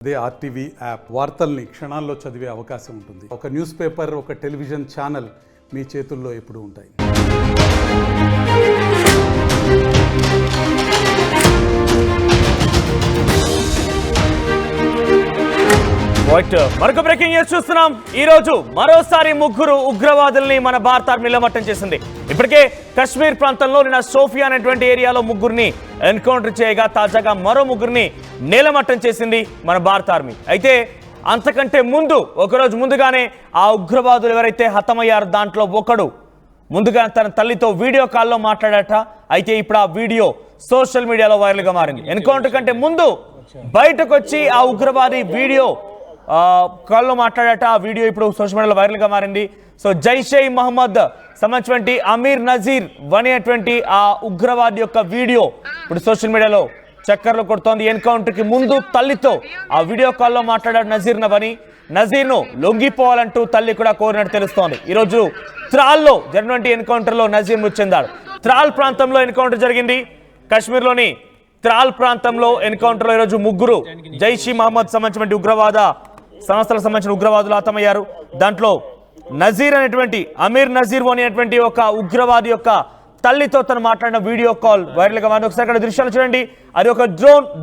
అదే RTV app వార్తల్ని క్షణాల్లో చదివే అవకాశం ఉంటుంది. ఒక న్యూస్ పేపర్, ఒక టెలివిజన్ ఛానల్ మీ చేతుల్లో ఎప్పుడూ ఉంటాయి. మరొక బ్రేకింగ్ న్యూస్ చూస్తున్నాం. ఈ రోజు మరోసారి ముగ్గురు ఉగ్రవాదుల్ని మన భారత ఆర్మీ నిలమట్టం చేసింది. ఇప్పటికే కశ్మీర్ ప్రాంతంలో నిన్న సోఫియా అనేటువంటి ఏరియాలో ముగ్గురిని ఎన్కౌంటర్ చేయగా తాజాగా మరో ముగ్గురిని నేలమట్టం చేసింది మన భారత ఆర్మీ. అయితే అంతకంటే ముందు ఒకరోజు ముందుగానే ఆ ఉగ్రవాదులు ఎవరైతే హతమయ్యారో దాంట్లో ఒకడు ముందుగా తన తల్లితో వీడియో కాల్లో మాట్లాడట. అయితే ఇప్పుడు ఆ వీడియో సోషల్ మీడియాలో వైరల్గా మారింది. ఎన్కౌంటర్ కంటే ముందు బయటకు వచ్చి ఆ ఉగ్రవాది వీడియో కాల్లో మాట్లాడట. ఆ వీడియో ఇప్పుడు సోషల్ మీడియాలో వైరల్గా మారింది. సో జైషే మహమ్మద్ సంబంధించినటువంటి అమీర్ నజీర్ అనేటువంటి ఆ ఉగ్రవాది యొక్క వీడియో ఇప్పుడు సోషల్ మీడియాలో చక్కర్లు కొడుతోంది. ఎన్కౌంటర్కి ముందు తల్లితో ఆ వీడియో కాల్లో మాట్లాడాడు నజీర్ను లొంగిపోవాలంటూ తల్లి కూడా కోరినట్టు తెలుస్తోంది. ఈరోజు త్రాల్లో జరిగినటువంటి ఎన్కౌంటర్లో నజీర్ మృతి చెందాడు. త్రాల్ ప్రాంతంలో ఎన్కౌంటర్ జరిగింది. కాశ్మీర్లోని త్రాల్ ప్రాంతంలో ఎన్కౌంటర్లో ఈరోజు ముగ్గురు జైషీ మహమ్మద్ సంబంధించిన ఉగ్రవాద సంస్థలకు సంబంధించిన ఉగ్రవాదులు హతమయ్యారు. దాంట్లో నజీర్ అనేటువంటి అమీర్ నజీర్ అనేటువంటి ఒక ఉగ్రవాది యొక్క తల్లితో తను మాట్లాడిన వీడియో కాల్ వైరల్గా మారింది. ఒకసారి అక్కడ దృశ్యాలు చూడండి. అది ఒక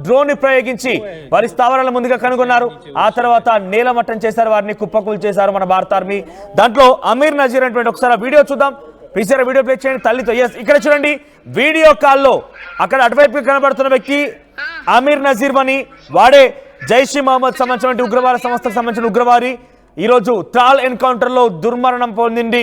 డ్రోన్ ని ప్రయోగించి వారి స్థావరాల ముందుగా కనుగొన్నారు. ఆ తర్వాత నేలమట్టం చేశారు, వారిని కుప్పకూలు చేశారు మన భారత ఆర్మీ. దాంట్లో అమీర్ నజీర్ అనేటువంటి ఒకసారి వీడియో చూద్దాం. ప్లీజ్ వీడియో ప్లే చేయండి. తల్లితో ఇక్కడ చూడండి వీడియో కాల్లో అక్కడ అటువైపు కనబడుతున్న వ్యక్తి అమీర్ నజీర్ అని వాడే జైషీ మహమ్మద్ సంబంధించిన ఉగ్రవాద సంస్థకు సంబంధించిన ఉగ్రవాది. ఈరోజు త్రాల్ ఎన్కౌంటర్లో దుర్మరణం పొందింది.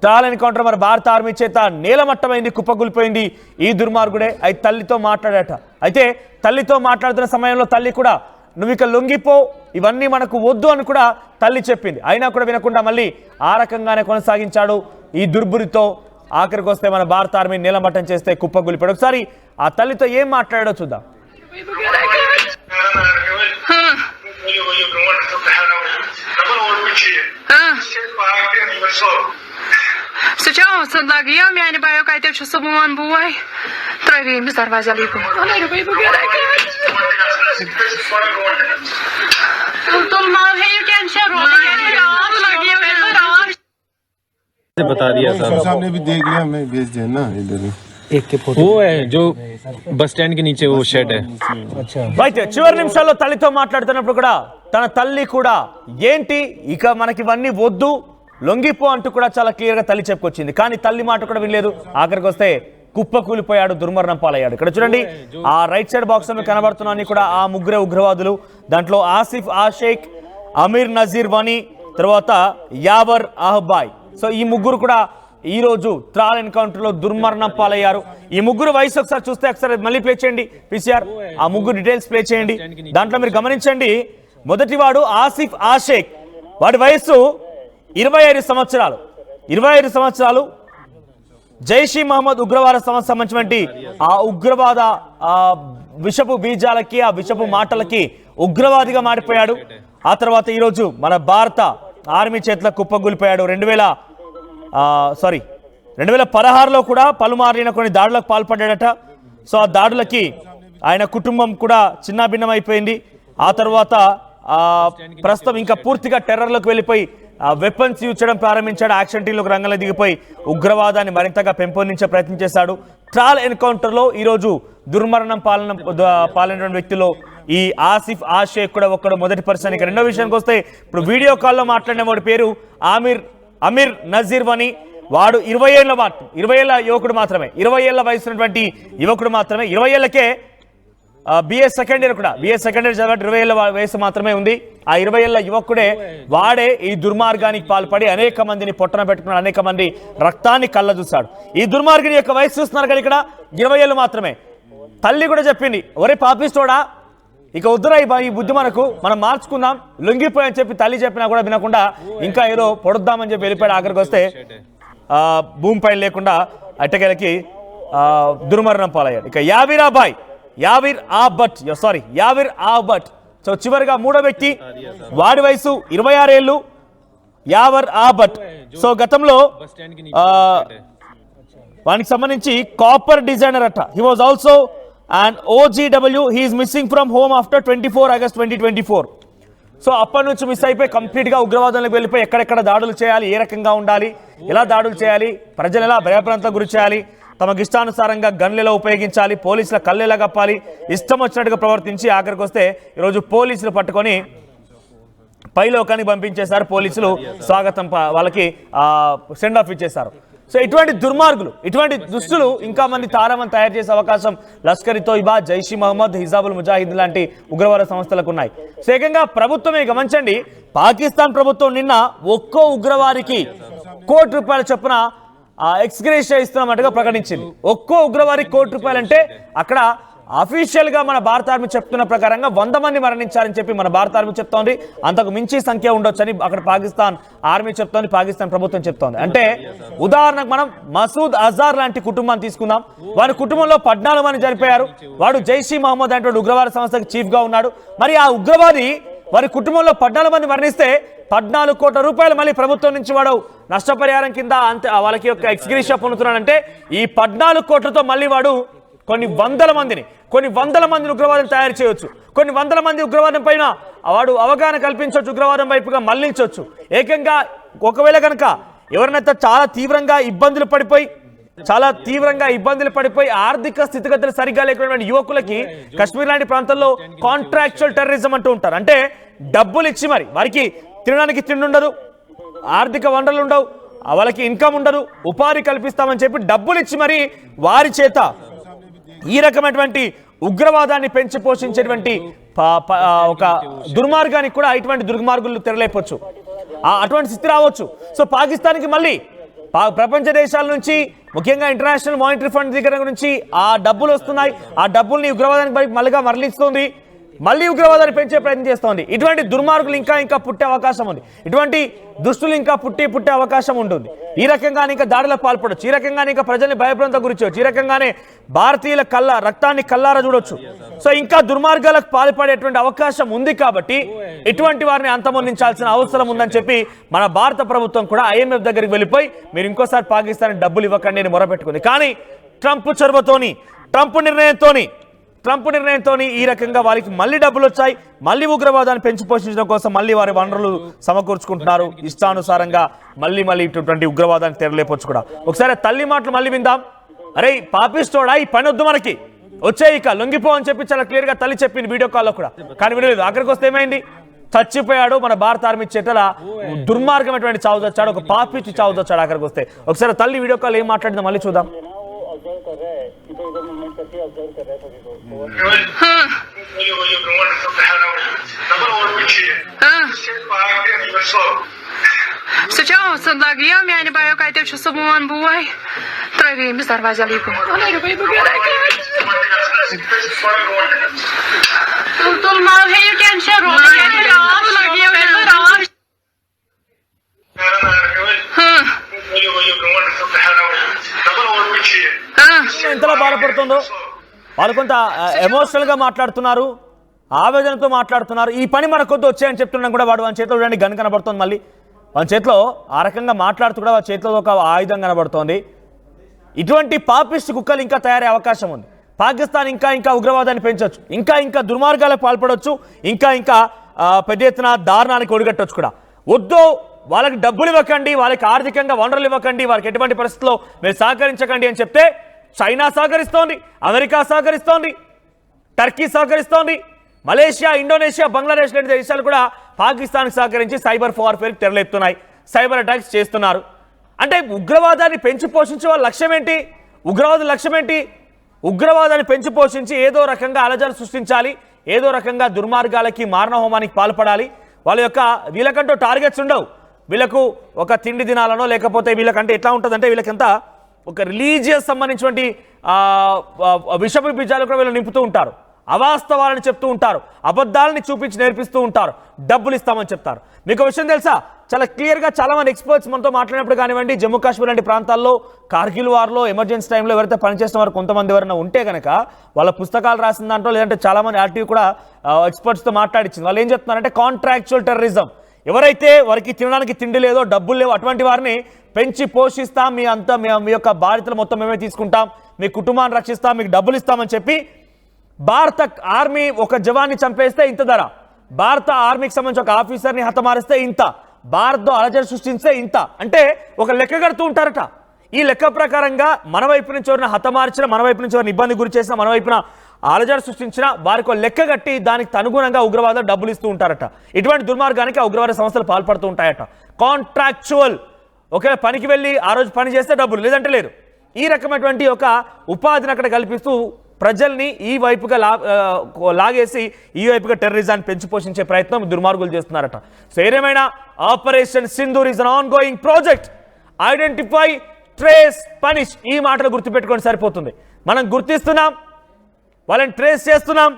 త్రాల్ ఎన్కౌంటర్ మన భారత ఆర్మీ చేత నేలమట్టమైంది, కుప్పకూలిపోయింది ఈ దుర్మార్గుడే. అయితే తల్లితో మాట్లాడట. అయితే తల్లితో మాట్లాడుతున్న సమయంలో తల్లి కూడా నువ్వు ఇక లొంగిపో, ఇవన్నీ మనకు వద్దు అని కూడా తల్లి చెప్పింది. అయినా కూడా వినకుండా మళ్ళీ ఆ రకంగానే కొనసాగించాడు ఈ దుర్బురితో. ఆఖరికి వస్తే మన భారత ఆర్మీ నేలమట్టం చేస్తే కుప్పకూలిపోయాడు. ఒకసారి ఆ తల్లితో ఏం మాట్లాడాడో చూద్దాం. Sădlagıya yani bayağı kayıt şu sabunman bu ay. Trayvimiz darvazalı bu. Tulmal hayırken şerroğlu geliyor. Sădlagıya ben बता दिया साहब ने भी देख लिया, मैं भेज दिया ना इधर एक के फोटो वो है जो बस स्टैंड के नीचे वो शेड है. రైట్ చివరి నిమిషాల్లో తల్లితో మాట్లాడుతున్నప్పుడు కూడా తన తల్లి కూడా ఏంటి ఇక మనకి ఇవన్నీ వద్దు లొంగిపో అంటూ కూడా చాలా క్లియర్ గా తల్లి చెప్పుకొచ్చింది. కానీ తల్లి మాట కూడా వినలేదు. ఆఖరికి వస్తే కుప్ప కూలిపోయాడు, దుర్మరణం పాలయ్యాడు. ఇక్కడ చూడండి ఆ రైట్ సైడ్ బాక్స్ లో కనబడుతున్నాన్ని కూడా ఆ ముగ్గురే ఉగ్రవాదులు. దాంట్లో ఆసిఫ్ ఆషేక్, అమీర్ నజీర్ వని, తర్వాత యావర్ అహబాయ్. సో ఈ ముగ్గురు కూడా ఈ రోజు త్రాల్ ఎన్కౌంటర్ లో దుర్మరణం పాలయ్యారు. ఈ ముగ్గురు వయసు ఒకసారి చూస్తే ఒకసారి మళ్ళీ ప్లే చేయండి పిసిఆర్. ఆ ముగ్గురు డీటెయిల్స్ ప్లే చేయండి. దాంట్లో మీరు గమనించండి, మొదటివాడు ఆసిఫ్ ఆషేక్, వాడి వయస్సు 25 సంవత్సరాలు. 25 సంవత్సరాలు. జైషీ మహమ్మద్ ఉగ్రవాద సంస్థ సంబంధించినటువంటి ఆ ఉగ్రవాద విషపు బీజాలకి, ఆ విషపు మాటలకి ఉగ్రవాదిగా మారిపోయాడు. ఆ తర్వాత ఈరోజు మన భారత ఆర్మీ చేతిలో కుప్పగూలిపోయాడు. 2016లో కూడా పలుమారిన కొన్ని దాడులకు పాల్పడ్డాడట. సో ఆ దాడులకి ఆయన కుటుంబం కూడా చిన్నాభిన్నమైపోయింది. ఆ తర్వాత ప్రస్తుతం ఇంకా పూర్తిగా టెర్రర్లోకి వెళ్ళిపోయి వెపన్స్ యూజ్ చేయడం ప్రారంభించాడు. యాక్షన్ టీంలోకి రంగంలో దిగిపోయి ఉగ్రవాదాన్ని మరింతగా పెంపొందించే ప్రయత్నం చేశాడు. ట్రాల్ ఎన్కౌంటర్లో ఈరోజు దుర్మరణం పాలైన వ్యక్తిలో ఈ ఆసిఫ్ ఆషేక్ కూడా ఒక్కడు మొదటి పర్సన్. ఇక రెండో విషయానికి వస్తే ఇప్పుడు వీడియో కాల్లో మాట్లాడిన వాడి పేరు అమీర్ నజీర్ అని. వాడు 20 ఏళ్ల యువకుడు మాత్రమే. 20 ఏళ్ల వయసున్నటువంటి యువకుడు మాత్రమే. 20 ఏళ్లకే బిఎస్ సెకండ్ ఇయర్ చదివాడు. 20 ఏళ్ల వయసు మాత్రమే ఉంది. ఆ 20 ఏళ్ల యువకుడే వాడే ఈ దుర్మార్గానికి పాల్పడి అనేక మందిని పొట్టన పెట్టుకున్నాడు, అనేక మంది రక్తాన్ని కళ్ళ చూశాడు. ఈ దుర్మార్గుని యొక్క వయసు చూస్తున్నారు కానీ ఇక్కడ 20 ఏళ్ళు మాత్రమే. తల్లి కూడా చెప్పింది, ఒరే పాపిస్తోడా ఇక వద్దురా ఈ బుద్ధి మనం మార్చుకుందాం, లొంగిపోయని చెప్పి తల్లి చెప్పినా కూడా వినకుండా ఇంకా ఏదో పొడుద్దామని చెప్పి వెళ్ళిపోయాడు. ఆఖరికి వస్తే భూమిపై లేకుండా అట్టకెలకి దుర్మరణం పాలయ్యాడు. ఇక యావిర్ ఆబట్. సో చివరిగా మూడో వ్యక్తి, వాడి వయసు 26 ఏళ్ళు, యావర్ ఆబట్. సో గతంలో వానికి సంబంధించి కాపర్ డిజైనర్ అట. He was also and OGW he is missing from home after 24 August 2024. So అప్పటి నుంచి మిస్ అయిపోయి కంప్లీట్గా ఉగ్రవాదంలోకి వెళ్ళిపోయి ఎక్కడెక్కడ దాడులు చేయాలి, ఏ రకంగా ఉండాలి, ఎలా దాడులు చేయాలి, ప్రజలు ఎలా భయప్రాంతం గురి చేయాలి, తమకు ఇష్టానుసారంగా గన్లు ఎలా ఉపయోగించాలి, పోలీసుల కళ్ళు ఎలా కప్పాలి, ఇష్టం వచ్చినట్టుగా ప్రవర్తించి ఆఖరికి వస్తే ఈరోజు పోలీసులు పట్టుకొని పైలోకానికి పంపించేశారు. పోలీసులు స్వాగతం వాళ్ళకి సెండ్ ఆఫ్ ఇచ్చేశారు. సో ఇటువంటి దుర్మార్గులు, ఇటువంటి దుస్తులు ఇంకా మంది తారామని తయారు చేసే అవకాశం లష్కర్ ఇ తోయిబా, జైష్ ఇ మహమ్మద్, హిజాబుల్ ముజాహిద్ లాంటి ఉగ్రవాద సంస్థలకు ఉన్నాయి. సో ఏకంగా ప్రభుత్వమే గమనించండి, పాకిస్తాన్ ప్రభుత్వం నిన్న ఒక్కో ఉగ్రవాదికి ₹1,00,00,000 చొప్పున ఎక్స్గ్రేషియా ఇస్తున్నట్టుగా ప్రకటించింది. ఒక్కో ఉగ్రవాదికి ₹1,00,00,000 అంటే అక్కడ అఫీషియల్ గా మన భారత ఆర్మీ చెప్తున్న ప్రకారంగా 100 మంది మరణించారని చెప్పి మన భారత ఆర్మీ చెప్తోంది. అంతకు మించి సంఖ్య ఉండొచ్చని అక్కడ పాకిస్తాన్ ఆర్మీ చెప్తోంది, పాకిస్తాన్ ప్రభుత్వం చెప్తోంది. అంటే ఉదాహరణకు మనం మసూద్ అజార్ లాంటి కుటుంబాన్ని తీసుకుందాం. వారి కుటుంబంలో 14 మంది చనిపోయారు. వాడు జైష్ ఇ మహమ్మద్ అంటే ఉగ్రవాద సంస్థకి చీఫ్ గా ఉన్నాడు. మరి ఆ ఉగ్రవాది వారి కుటుంబంలో 14 మంది మరణిస్తే ₹14 కోట్ల మళ్ళీ ప్రభుత్వం నుంచి వాడు నష్టపరిహారం కింద అంతే వాళ్ళకి యొక్క ఎక్స్గ్రేషియా పొందుతున్నాడంటే ఈ 14 కోట్లతో మళ్ళీ వాడు కొన్ని వందల మందిని ఉగ్రవాదం తయారు చేయవచ్చు. కొన్ని వందల మంది ఉగ్రవాదం పైన వాడు అవగాహన కల్పించవచ్చు, ఉగ్రవాదం వైపుగా మళ్లించవచ్చు. ఏకంగా ఒకవేళ కనుక ఎవరినైతే చాలా తీవ్రంగా ఇబ్బందులు పడిపోయి ఆర్థిక స్థితిగతులు సరిగ్గా లేకుండా యువకులకి కశ్మీర్ లాంటి ప్రాంతాల్లో కాంట్రాక్చువల్ టెర్రరిజం అంటూ ఉంటారు. అంటే డబ్బులు ఇచ్చి మరి వారికి తినడానికి తిండి ఉండదు, ఆర్థిక వనరులు ఉండవు, వాళ్ళకి ఇన్కమ్ ఉండదు, ఉపాధి కల్పిస్తామని చెప్పి డబ్బులు ఇచ్చి మరి వారి చేత ఈ రకమైనటువంటి ఉగ్రవాదాన్ని పెంచి పోషించేటువంటి ఒక దుర్మార్గానికి కూడా ఇటువంటి దుర్మార్గులు తెరలేపొచ్చు, అటువంటి స్థితి రావచ్చు. సో పాకిస్తాన్కి మళ్ళీ ప్రపంచ దేశాల నుంచి ముఖ్యంగా ఇంటర్నేషనల్ మానిటరీ ఫండ్ దగ్గర నుంచి ఆ డబ్బులు వస్తున్నాయి. ఆ డబ్బుల్ని ఉగ్రవాదానికి మళ్ళీ మళ్ళీ ఉగ్రవాదాన్ని పెంచే ప్రయత్నం చేస్తోంది. ఇటువంటి దుర్మార్గులు ఇంకా పుట్టే అవకాశం ఉంది. ఇటువంటి దుస్తులు ఇంకా పుట్టే అవకాశం ఉంటుంది. ఈ రకంగానే ఇంకా దాడులకు పాల్పడవచ్చు, ఈ రకంగానే ఇంకా ప్రజల్ని భయప్రాంతం గురించవచ్చు, ఈ రకంగానే భారతీయుల రక్తాన్ని కల్లారా చూడొచ్చు. సో ఇంకా దుర్మార్గాలకు పాల్పడేటువంటి అవకాశం ఉంది. కాబట్టి ఇటువంటి వారిని అంతమొందించాల్సిన అవసరం ఉందని చెప్పి మన భారత ప్రభుత్వం కూడా IMF దగ్గరికి వెళ్ళిపోయి మీరు ఇంకోసారి పాకిస్తాన్ డబ్బులు ఇవ్వకండి అని మొరపెట్టుకుంది. కానీ ట్రంప్ చొరవతోని, ట్రంప్ నిర్ణయంతో ఈ రకంగా వారికి మళ్ళీ డబ్బులు వచ్చాయి. మళ్ళీ ఉగ్రవాదాన్ని పెంచి పోషించడం కోసం మళ్ళీ వారి వనరులు సమకూర్చుకుంటున్నారు. ఇష్టానుసారంగా మళ్ళీ ఇటువంటి ఉగ్రవాదాన్ని తెరలేపొచ్చు కూడా. ఒకసారి తల్లి మాటలు మళ్ళీ విందాం. అరే పాపిస్తోడా, ఈ పని వద్దు మనకి, వచ్చే ఇక లొంగిపో అని చెప్పి చాలా క్లియర్ గా తల్లి చెప్పింది వీడియో కాల్లో కూడా. కానీ వినలేదు. అక్కడికి వస్తే ఏమైంది? చచ్చిపోయాడు. మన భారత ఆర్మీ చేతల దుర్మార్గమైనటువంటి చావు తెచ్చాడు, ఒక పాపిచ్చి చావు తెచ్చాడు అక్కడికి వస్తే. ఒకసారి తల్లి వీడియో కాల్ ఏం మాట్లాడిందో మళ్ళీ చూద్దాం. Сейчас лаги, я не боюсь, как это чувство ман буай. Травим зарвазали его. Тул мал है ये कैंसर हो गया है रात लगी है रात. ఎంతలా బాధపడుతుందో వాళ్ళు కొంత ఎమోషనల్ గా మాట్లాడుతున్నారు, ఆవేదనతో మాట్లాడుతున్నారు. ఈ పని మన కొద్ది వచ్చాయని చెప్తున్నాం కూడా. వాడు వాని చేతిలో చూడండి గన్ కనబడుతుంది, మళ్ళీ వాని చేతిలో ఆ రకంగా మాట్లాడుతూ కూడా వాడి చేతిలో ఒక ఆయుధం కనబడుతోంది. ఇటువంటి పాపిస్ట్ కుక్కలు ఇంకా తయారయ్యే అవకాశం ఉంది. పాకిస్తాన్ ఇంకా ఉగ్రవాదాన్ని పెంచవచ్చు, ఇంకా దుర్మార్గాలకు పాల్పడవచ్చు, ఇంకా పెద్ద ఎత్తున దారుణానికి ఒడిగట్టవచ్చు కూడా. వద్దు, వాళ్ళకి డబ్బులు ఇవ్వకండి, వాళ్ళకి ఆర్థికంగా వనరులు ఇవ్వకండి, వారికి ఎటువంటి పరిస్థితుల్లో మీరు సహకరించకండి అని చెప్తే చైనా సహకరిస్తోంది, అమెరికా సహకరిస్తోంది, టర్కీ సహకరిస్తోంది, మలేషియా, ఇండోనేషియా, బంగ్లాదేశ్ లాంటి దేశాలు కూడా పాకిస్తాన్కి సహకరించి సైబర్ వార్ఫేర్కి తెరలేపుతున్నాయి, సైబర్ అటాక్స్ చేస్తున్నారు. అంటే ఉగ్రవాదాన్ని పెంచి పోషించే వాళ్ళ లక్ష్యం ఏంటి? ఉగ్రవాదుల లక్ష్యం ఏంటి? ఉగ్రవాదాన్ని పెంచి పోషించి ఏదో రకంగా అలజడి సృష్టించాలి, ఏదో రకంగా దుర్మార్గాలకి మారణహోమానికి పాల్పడాలి. వీళ్ళకంటూ టార్గెట్స్ ఉండవు. వీళ్ళకు ఒక తిండి దినాలనో లేకపోతే వీళ్ళకంటే ఎట్లా ఉంటుందంటే వీళ్ళకంతా ఒక రిలీజియస్ సంబంధించినటువంటి విషపు బీజాలు కూడా వీళ్ళు నింపుతూ ఉంటారు, అవాస్తవాలను చెప్తూ ఉంటారు, అబద్ధాలని చూపించి నేర్పిస్తూ ఉంటారు, డబ్బులు ఇస్తామని చెప్తారు. మీకు విషయం తెలుసా? చాలా క్లియర్గా చాలామంది ఎక్స్పర్ట్స్ మనతో మాట్లాడినప్పుడు కానివ్వండి, జమ్మూ కాశ్మీర్ లాంటి ప్రాంతాల్లో కార్గిల్ వార్లో ఎమర్జెన్సీ టైంలో ఎవరైతే పనిచేసిన వారు కొంతమంది ఎవరైనా ఉంటే కనుక వాళ్ళ పుస్తకాలు రాసిన దాంట్లో లేదంటే చాలామంది ఆర్టీవీ కూడా ఎక్స్పర్ట్స్తో మాట్లాడించింది. వాళ్ళు ఏం చెప్తున్నారంటే కాంట్రాక్చువల్ టెర్రరిజం, ఎవరైతే వారికి తినడానికి తిండి లేదో డబ్బులు లేవో అటువంటి వారిని పెంచి పోషిస్తాం, మీ యొక్క బాధ్యతలు మొత్తం మేమే తీసుకుంటాం, మీ కుటుంబాన్ని రక్షిస్తాం, మీకు డబ్బులు ఇస్తామని చెప్పి భారత ఆర్మీ ఒక జవాన్ని చంపేస్తే ఇంత ధర, భారత ఆర్మీకి సంబంధించి ఒక ఆఫీసర్ని హతమారిస్తే ఇంత, భారత్లో అలజడి సృష్టిస్తే ఇంత, అంటే ఒక లెక్క కడుతూ ఉంటారట. ఈ లెక్క ప్రకారంగా మన వైపు నుంచి ఎవరిని హతమార్చిన, మన వైపు నుంచి ఎవరిని ఇబ్బంది గురి చేసిన, మన వైపున అలజడి సృష్టించిన వారికి ఒక లెక్క కట్టి దానికి అనుగుణంగా ఉగ్రవాదులు డబ్బులు ఇస్తూ ఉంటారట. ఇటువంటి దుర్మార్గానికి ఆ ఉగ్రవాద సంస్థలు పాల్పడుతూ ఉంటాయట. కాంట్రాక్చువల్, ఒకే పనికి వెళ్ళి ఆ రోజు పని చేస్తే డబ్బులు, లేదంటే లేదు. ఈ రకమైనటువంటి ఒక ఉపాధిని అక్కడ కల్పిస్తూ ప్రజల్ని ఈ వైపుగా లాగేసి ఈ వైపుగా టెర్రరిజాన్ని పెంచి పోషించే ప్రయత్నం దుర్మార్గులు చేస్తున్నారట. సో ఏదేమైనా operation Sindoor is an on going project. Identify, trace, punish, ఈ మాటలు గుర్తుపెట్టుకొని సరిపోతుంది. మనం గుర్తిస్తున్నాం, వాళ్ళని ట్రేస్ చేస్తున్నాం,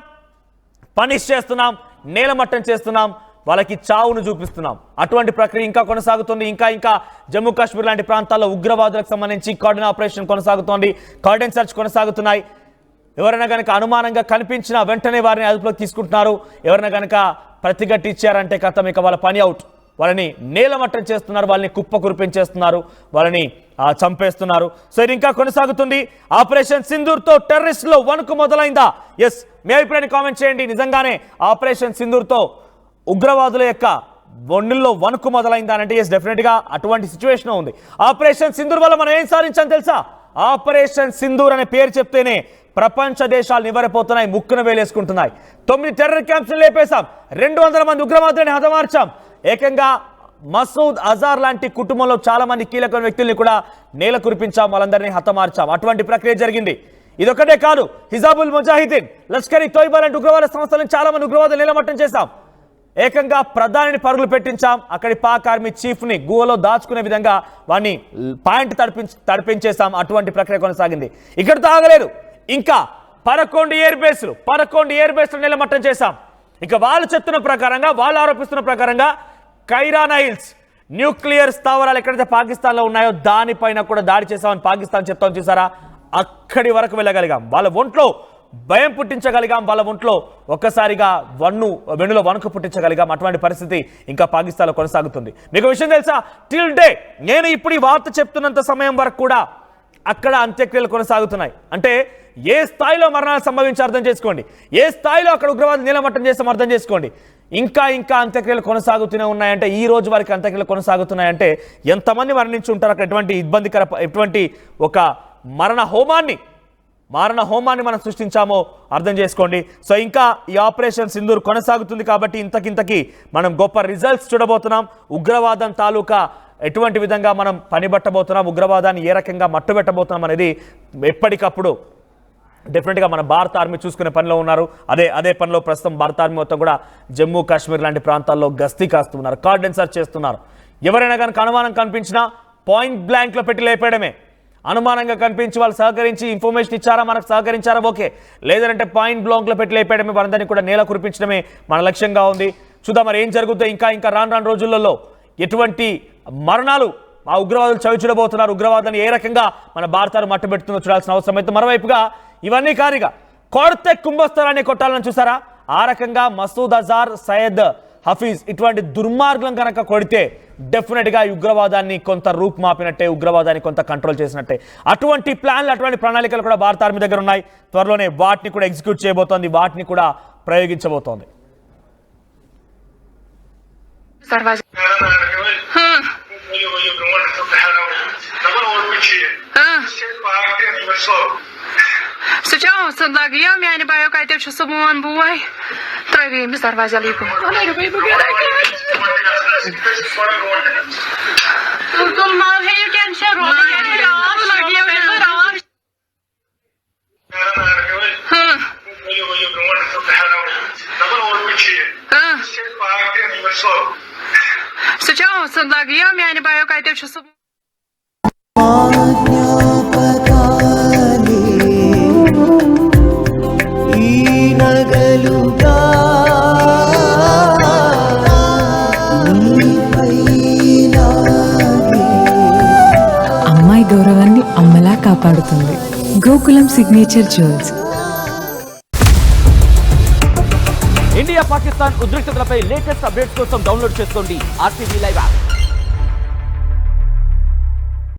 పనిష్ చేస్తున్నాం, నేలమట్టం చేస్తున్నాం, వాళ్ళకి చావును చూపిస్తున్నాం. అటువంటి ప్రక్రియ ఇంకా కొనసాగుతుంది. ఇంకా జమ్మూ కాశ్మీర్ లాంటి ప్రాంతాల్లో ఉగ్రవాదులకు సంబంధించి కార్డన్ ఆపరేషన్ కొనసాగుతోంది, కార్డన్ సెర్చ్ కొనసాగుతున్నాయి. ఎవరైనా కనుక అనుమానంగా కనిపించినా వెంటనే వారిని అదుపులోకి తీసుకుంటున్నారు. ఎవరైనా కనుక ప్రతిగట్టి ఇచ్చారంటే కథం, ఇక వాళ్ళ పని అవుట్. వాళ్ళని నేలమట్టం చేస్తున్నారు, వాళ్ళని కుప్ప కురిపించేస్తున్నారు, వాళ్ళని చంపేస్తున్నారు. సో ఇది ఇంకా కొనసాగుతుంది. ఆపరేషన్ సింధూర్తో టెర్రరిస్టులో వణుకు మొదలైందా? ఎస్, మీ అభిప్రాయాన్ని కామెంట్ చేయండి. నిజంగానే ఆపరేషన్ సింధూర్తో ఉగ్రవాదుల యొక్క ఒండిల్లో వణుకు మొదలైందా అంటే ఎస్, డెఫినెట్గా అటువంటి సిచ్యువేషన్ ఉంది. ఆపరేషన్ సింధూర్ వల్ల మనం ఏం సాధించాం తెలుసా? ఆపరేషన్ సింధూర్ అనే పేరు చెప్తేనే ప్రపంచ దేశాలు నివరపోతున్నాయి, ముక్కున వేలేసుకుంటున్నాయి. 9 టెర్రర్ క్యాంప్స్ లేపేశాం, 200 మంది ఉగ్రవాదులను హతమార్చాం. ఏకంగా మసూద్ అజార్ లాంటి కుటుంబంలో చాలా మంది కీలక వ్యక్తుల్ని కూడా నేల కురిపించాం, వాళ్ళందరినీ హతమార్చాం. అటువంటి ప్రక్రియ జరిగింది. ఇదొక్కటే కాదు, హిజాబుల్ ముజాహిదీన్, లష్కర్-ఇ తోయిబా లాంటి ఉగ్రవాద సంస్థలను చాలా మంది ఉగ్రవాదులు నేలమట్టం చేశాం. ఏకంగా ప్రధానిని పరుగులు పెట్టించాం. అక్కడి పాక్ ఆర్మీ చీఫ్ని గుహలో దాచుకునే విధంగా వాడిని పాయింట్ తడిపించేశాం. అటువంటి ప్రక్రియ కొనసాగింది. ఇక్కడితో ఆగలేదు, ఇంకా 11 ఎయిర్ బేస్లు నేలమట్టం చేశాం. ఇక వాళ్ళు చెప్తున్న ప్రకారంగా, వాళ్ళు ఆరోపిస్తున్న ప్రకారంగా కైరానా హిల్స్ న్యూక్లియర్ స్థావరాలు ఎక్కడైతే పాకిస్తాన్లో ఉన్నాయో దానిపైన కూడా దాడి చేశామని పాకిస్తాన్ చెప్తాం. చూసారా, అక్కడి వరకు వెళ్ళగలిగాం. వాళ్ళ ఒంట్లో భయం పుట్టించగలిగాం, వాళ్ళ ఒంట్లో ఒక్కసారిగా వెన్నులో వణుకు పుట్టించగలిగాం. అటువంటి పరిస్థితి ఇంకా పాకిస్తాన్లో కొనసాగుతుంది. మీకు విషయం తెలుసా, టిల్ డే నేను ఇప్పుడు ఈ వార్త చెప్తున్నంత సమయం వరకు కూడా అక్కడ అంత్యక్రియలు కొనసాగుతున్నాయి. అంటే ఏ స్థాయిలో మరణాలు సంభవించి అర్థం చేసుకోండి, ఏ స్థాయిలో అక్కడ ఉగ్రవాదులు నీలమట్టం చేస్తాం అర్థం చేసుకోండి. ఇంకా అంత్యక్రియలు కొనసాగుతూనే ఉన్నాయంటే, ఈ రోజు వరకు అంత్యక్రియలు కొనసాగుతున్నాయంటే ఎంతమంది మరణించి ఉంటారు అక్కడ. ఎటువంటి ఒక మరణ హోమాన్ని మనం సృష్టించామో అర్థం చేసుకోండి. సో ఇంకా ఈ ఆపరేషన్ సింధూర్ కొనసాగుతుంది కాబట్టి ఇంతకింతకి మనం గొప్ప రిజల్ట్స్ చూడబోతున్నాం. ఉగ్రవాదం తాలూకా ఎటువంటి విధంగా మనం పనిబట్టబోతున్నాం, ఉగ్రవాదాన్ని ఏ రకంగా మట్టుబెట్టబోతున్నాం అనేది ఎప్పటికప్పుడు డెఫినెట్గా మన భారత ఆర్మీ చూసుకునే పనిలో ఉన్నారు. అదే పనిలో ప్రస్తుతం భారత ఆర్మీ మొత్తం కూడా జమ్మూ కాశ్మీర్ లాంటి ప్రాంతాల్లో గస్తీ కాస్తున్నారు, కార్డన్ సెర్చ్ చేస్తున్నారు. ఎవరైనా కనుక అనుమానం కనిపించినా పాయింట్ బ్లాంక్లో పెట్టి లేపేయడమే. అనుమానంగా కనిపించి వాళ్ళు సహకరించి ఇన్ఫర్మేషన్ ఇచ్చారా, మనకు సహకరించారా, ఓకే. లేదంటే పాయింట్ బ్లాంక్లో పెట్టి లేపేయడమే, వాళ్ళందరినీ కూడా నేల కురిపించడమే మన లక్ష్యంగా ఉంది. చూద్దాం మరి ఏం జరుగుతుందో. ఇంకా రాను రోజులలో ఎటువంటి మరణాలు ఆ ఉగ్రవాదులు చవి చూడబోతున్నారు, ఉగ్రవాదాన్ని ఏ రకంగా మన భారతాన్ని మట్టుబెడుతుందో చూడాల్సిన అవసరం అయితే. మరోవైపుగా ఇవన్నీ కానిగా కొడితే కుంభస్థలాన్ని కొట్టాలని చూసారా, ఆ రకంగా మసూద్ అజార్, సయ్యద్ హఫీజ్ ఇటువంటి దుర్మార్గులను కనుక కొడితే డెఫినెట్గా ఉగ్రవాదాన్ని కొంత రూపు మాపినట్టే, ఉగ్రవాదాన్ని కొంత కంట్రోల్ చేసినట్టే. అటువంటి ప్లాన్లు, అటువంటి ప్రణాళికలు కూడా భారత ఆర్మీ దగ్గర ఉన్నాయి. త్వరలోనే వాటిని కూడా ఎగ్జిక్యూట్ చేయబోతోంది, వాటిని కూడా ప్రయోగించబోతోంది. Сейчас лагия мяне баю кайтеп şu sabun buay. Travimiz darvazali bu. Tulmal heyken şero. Лагия мяне rawar. Сейчас лагия мяне bаю kайтep şu sabun. అమ్మాయి గౌరవాన్ని అమ్మలా కాపాడుతుంది Gokulam signature jewels. India Pakistan ఉద్రిక్తతలపై లేటెస్ట్ అప్డేట్స్ కోసం డౌన్లోడ్ చేసుకోండి RTV లైవ్ యాప్.